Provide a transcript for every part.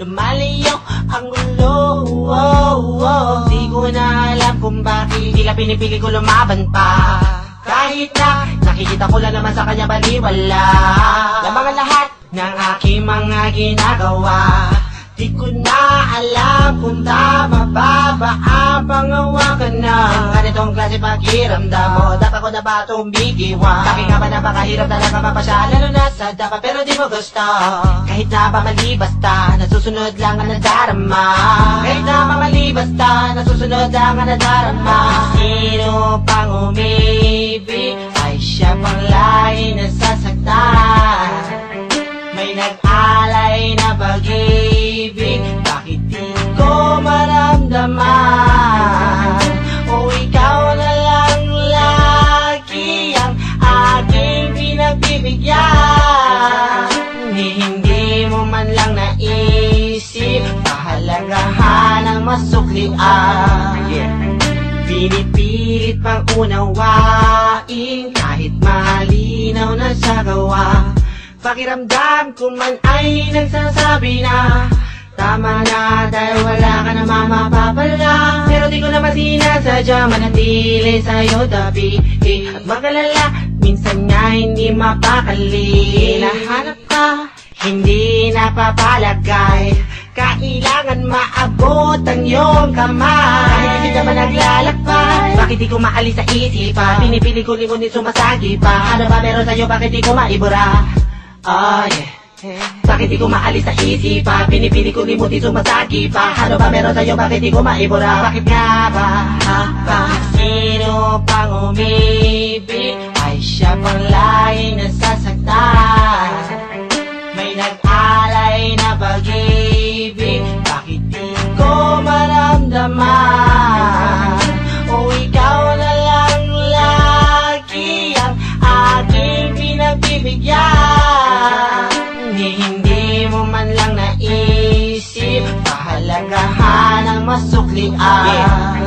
lumalayo ang gulo. Di ko na alam kung bakit tila pinipili ko lumaban pa. Kahit na nakikita ko lang naman sa kanya baliwala ang mga lahat ng aking mga ginagawa. Di ko na alam kung tama ba ang pangawakan ng ganitong klase pakiramdam mo. Dapat ko na ba itong bigiwan? Bakit nga ba napakahirap talaga mapasya? Lalo na sa dapat pero di mo gusto. Kahit na ba mali basta nasusunod lang ang nadarama. Kahit na ba mali basta nasusunod lang ang nadarama. Sino pang umibig ay siya pang lagi nasasaktan. May nag-alay na pag-ibig, bakit di ko maramdaman? O ikaw na lang lagi ang aking pinagbibigyan. Hindi mo man lang naisip pahalagahan ang masuklian. Pinipilit pang unawain kahit malinaw na sa gawa. Pakiramdam ko man ay nagsasabi na tama na dahil wala ka na mamapapala. Pero di ko naman sinasadya manatili sa'yo tabi. At magalala, minsan nga hindi mapakali. Hinahanap ka, hindi napapalagay. Kailangan maabot ang iyong kamay. Hindi naman naglalakbay. Bakit di ko maalis sa isipan? Pinipili ko lingon din sumasagi pa. Ano ba meron sa'yo, bakit di ko maibura? Oh yeah. Bakit di ko maalis sa isipan? Pinipili ko limutin sumasagi pa. Ano ba meron sa'yo? Bakit di ko maibura? Bakit nga ba? Sino pang umibig ay siya pang laging nasasaktan. May nag-alay na pag-ibig, bakit di ko maramdaman? O ikaw na lang lagi ang aking pinagbibigyan. Hindi mo man lang naisip pahalagahan ang masuklian.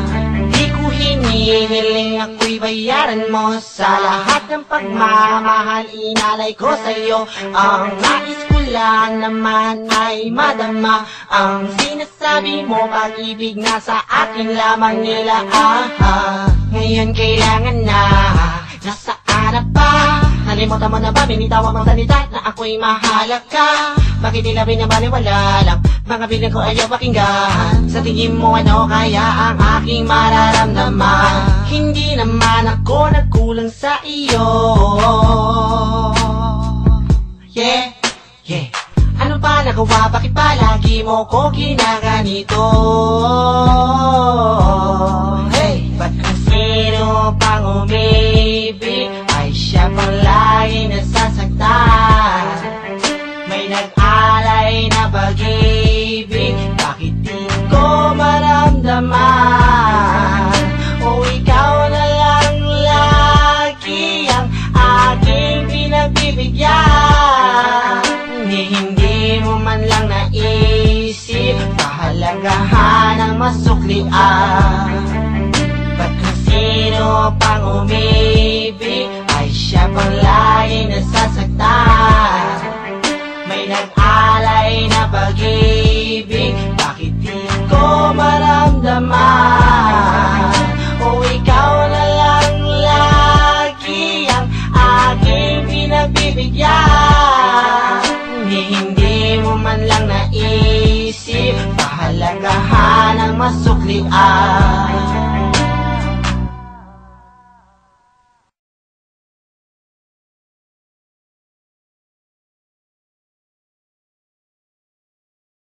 Di ko hinihiling ako'y bayaran mo sa lahat ng pagmamahal inalay ko sa'yo. Ang nais ko lang naman ay madama ang sinasabi mo, pag-ibig na sa akin lamang nila. Ngayon kailangan na, nasaan na ba? Nalimutan mo na ba, binitawan mong salita na ako'y mahalaga? Bakit tila binabaliwala lang mga bilang ko ayaw pakinggan? Sa tingin mo ano kaya ang aking mararamdaman? Hindi naman ako nagkulang sa iyo. Yeah, yeah. Ano pa nagawa? Bakit palagi mo ko ginaganito? Hey, ba't ang sino pang umibig ay siya pang laging nasasaktan? May nag-alay na pag-ibig, bakit di ko maramdaman? O ikaw na lang lagi ang aking pinagbibigyan. Hindi mo man lang naisip pahalagahan ang masuklian. Ba't kung sino pang umibig ay siya pang laging nasasaktan? May nag-alay na pag-ibig, bakit di ko maramdaman? O ikaw na lang lagi ang aking pinagbibigyan. Hindi mo man lang naisip pahalagahan ang masuklian.